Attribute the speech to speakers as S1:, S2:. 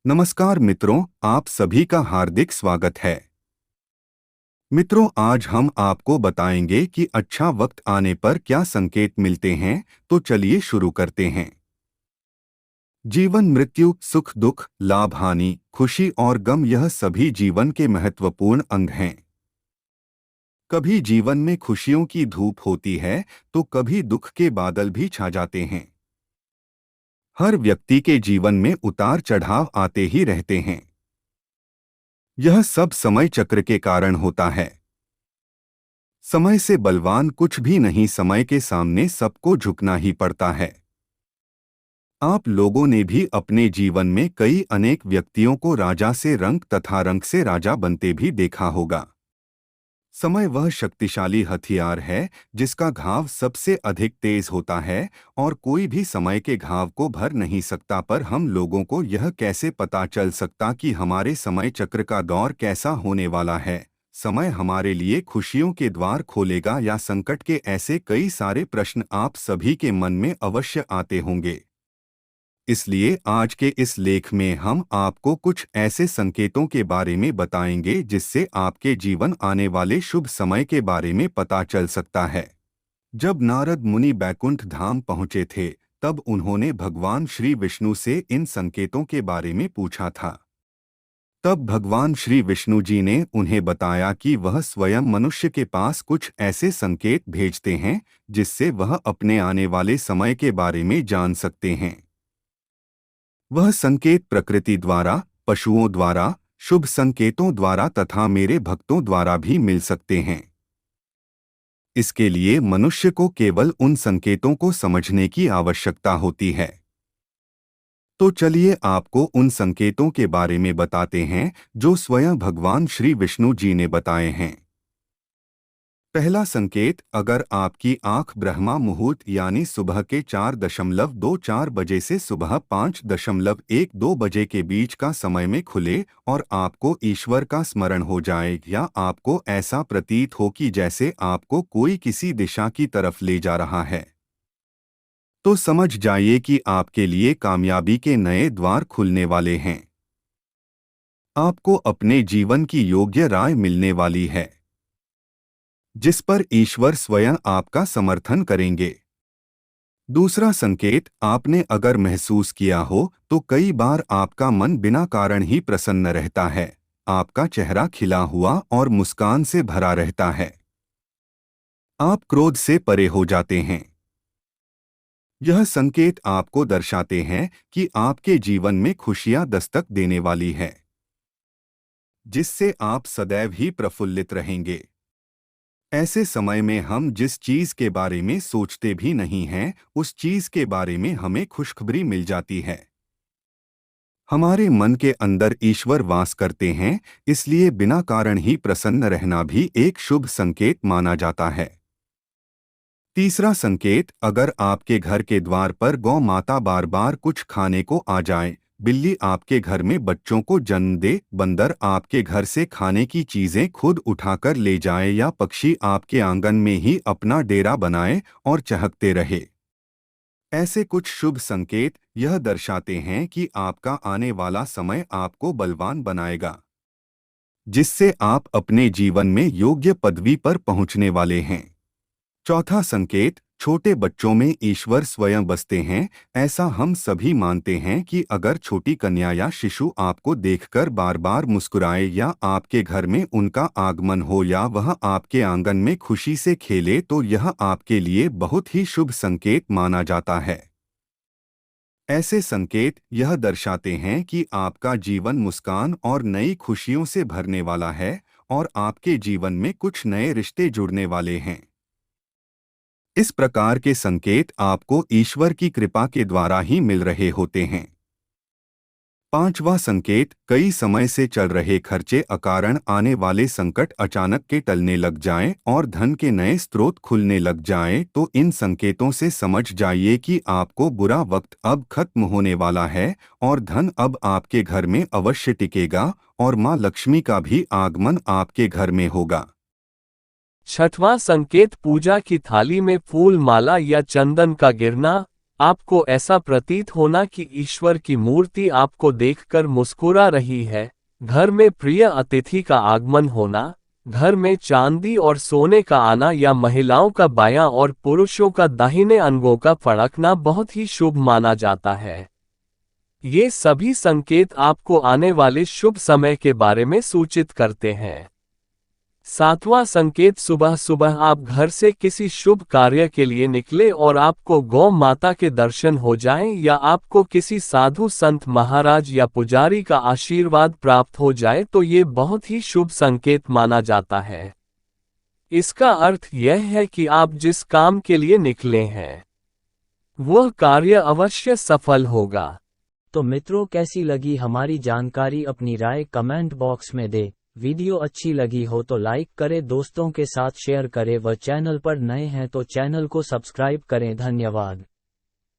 S1: नमस्कार मित्रों, आप सभी का हार्दिक स्वागत है। मित्रों, आज हम आपको बताएंगे कि अच्छा वक्त आने पर क्या संकेत मिलते हैं। तो चलिए शुरू करते हैं। जीवन, मृत्यु, सुख दुख, लाभ हानि, खुशी और गम, यह सभी जीवन के महत्वपूर्ण अंग हैं। कभी जीवन में खुशियों की धूप होती है तो कभी दुख के बादल भी छा जाते हैं। हर व्यक्ति के जीवन में उतार चढ़ाव आते ही रहते हैं। यह सब समय चक्र के कारण होता है। समय से बलवान कुछ भी नहीं, समय के सामने सबको झुकना ही पड़ता है। आप लोगों ने भी अपने जीवन में कई अनेक व्यक्तियों को राजा से रंक तथा रंक से राजा बनते भी देखा होगा। समय वह शक्तिशाली हथियार है जिसका घाव सबसे अधिक तेज होता है और कोई भी समय के घाव को भर नहीं सकता। पर हम लोगों को यह कैसे पता चल सकता कि हमारे समय चक्र का दौर कैसा होने वाला है? समय हमारे लिए खुशियों के द्वार खोलेगा या संकट के? ऐसे कई सारे प्रश्न आप सभी के मन में अवश्य आते होंगे। इसलिए आज के इस लेख में हम आपको कुछ ऐसे संकेतों के बारे में बताएंगे जिससे आपके जीवन आने वाले शुभ समय के बारे में पता चल सकता है। जब नारद मुनि बैकुंठ धाम पहुंचे थे, तब उन्होंने भगवान श्री विष्णु से इन संकेतों के बारे में पूछा था। तब भगवान श्री विष्णु जी ने उन्हें बताया कि वह स्वयं मनुष्य के पास कुछ ऐसे संकेत भेजते हैं जिससे वह अपने आने वाले समय के बारे में जान सकते हैं। वह संकेत प्रकृति द्वारा, पशुओं द्वारा, शुभ संकेतों द्वारा तथा मेरे भक्तों द्वारा भी मिल सकते हैं। इसके लिए मनुष्य को केवल उन संकेतों को समझने की आवश्यकता होती है। तो चलिए आपको उन संकेतों के बारे में बताते हैं जो स्वयं भगवान श्री विष्णु जी ने बताए हैं। पहला संकेत, अगर आपकी आंख ब्रह्मा मुहूर्त यानी सुबह के 4:24 बजे से सुबह 5:12 बजे के बीच का समय में खुले और आपको ईश्वर का स्मरण हो जाए या आपको ऐसा प्रतीत हो कि जैसे आपको कोई किसी दिशा की तरफ ले जा रहा है, तो समझ जाइए कि आपके लिए कामयाबी के नए द्वार खुलने वाले हैं। आपको अपने जीवन की योग्य राय मिलने वाली है जिस पर ईश्वर स्वयं आपका समर्थन करेंगे। दूसरा संकेत, आपने अगर महसूस किया हो तो कई बार आपका मन बिना कारण ही प्रसन्न रहता है। आपका चेहरा खिला हुआ और मुस्कान से भरा रहता है। आप क्रोध से परे हो जाते हैं। यह संकेत आपको दर्शाते हैं कि आपके जीवन में खुशियां दस्तक देने वाली है, जिससे आप सदैव ही प्रफुल्लित रहेंगे। ऐसे समय में हम जिस चीज के बारे में सोचते भी नहीं हैं, उस चीज के बारे में हमें खुशखबरी मिल जाती है। हमारे मन के अंदर ईश्वर वास करते हैं, इसलिए बिना कारण ही प्रसन्न रहना भी एक शुभ संकेत माना जाता है। तीसरा संकेत, अगर आपके घर के द्वार पर गौ माता बार बार कुछ खाने को आ जाए, बिल्ली आपके घर में बच्चों को जन्म दे, बंदर आपके घर से खाने की चीजें खुद उठाकर ले जाए या पक्षी आपके आंगन में ही अपना डेरा बनाए और चहकते रहे, ऐसे कुछ शुभ संकेत यह दर्शाते हैं कि आपका आने वाला समय आपको बलवान बनाएगा, जिससे आप अपने जीवन में योग्य पदवी पर पहुंचने वाले हैं। चौथा संकेत, छोटे बच्चों में ईश्वर स्वयं बसते हैं। ऐसा हम सभी मानते हैं कि अगर छोटी कन्या या शिशु आपको देखकर बार बार मुस्कुराए या आपके घर में उनका आगमन हो या वह आपके आंगन में खुशी से खेले, तो यह आपके लिए बहुत ही शुभ संकेत माना जाता है। ऐसे संकेत यह दर्शाते हैं कि आपका जीवन मुस्कान और नई खुशियों से भरने वाला है और आपके जीवन में कुछ नए रिश्ते जुड़ने वाले हैं। इस प्रकार के संकेत आपको ईश्वर की कृपा के द्वारा ही मिल रहे होते हैं। पांचवा संकेत, कई समय से चल रहे खर्चे अकारण आने वाले संकट अचानक के टलने लग जाएं और धन के नए स्रोत खुलने लग जाएं, तो इन संकेतों से समझ जाइए कि आपको बुरा वक्त अब खत्म होने वाला है और धन अब आपके घर में अवश्य टिकेगा और मां लक्ष्मी का भी आगमन आपके घर में होगा।
S2: छठवां संकेत, पूजा की थाली में फूल माला या चंदन का गिरना। आपको ऐसा प्रतीत होना कि ईश्वर की मूर्ति आपको देखकर मुस्कुरा रही है, घर में प्रिय अतिथि का आगमन होना, घर में चांदी और सोने का आना या महिलाओं का बायां और पुरुषों का दाहिने अंगों का फड़कना बहुत ही शुभ माना जाता है। ये सभी संकेत आपको आने वाले शुभ समय के बारे में सूचित करते हैं। सातवां संकेत, सुबह सुबह आप घर से किसी शुभ कार्य के लिए निकले और आपको गौ माता के दर्शन हो जाएं या आपको किसी साधु संत महाराज या पुजारी का आशीर्वाद प्राप्त हो जाए तो ये बहुत ही शुभ संकेत माना जाता है। इसका अर्थ यह है कि आप जिस काम के लिए निकले हैं वह कार्य अवश्य सफल होगा।
S3: तो मित्रों, कैसी लगी हमारी जानकारी? अपनी राय कमेंट बॉक्स में दे। वीडियो अच्छी लगी हो तो लाइक करें, दोस्तों के साथ शेयर करें व चैनल पर नए हैं तो चैनल को सब्सक्राइब करें। धन्यवाद।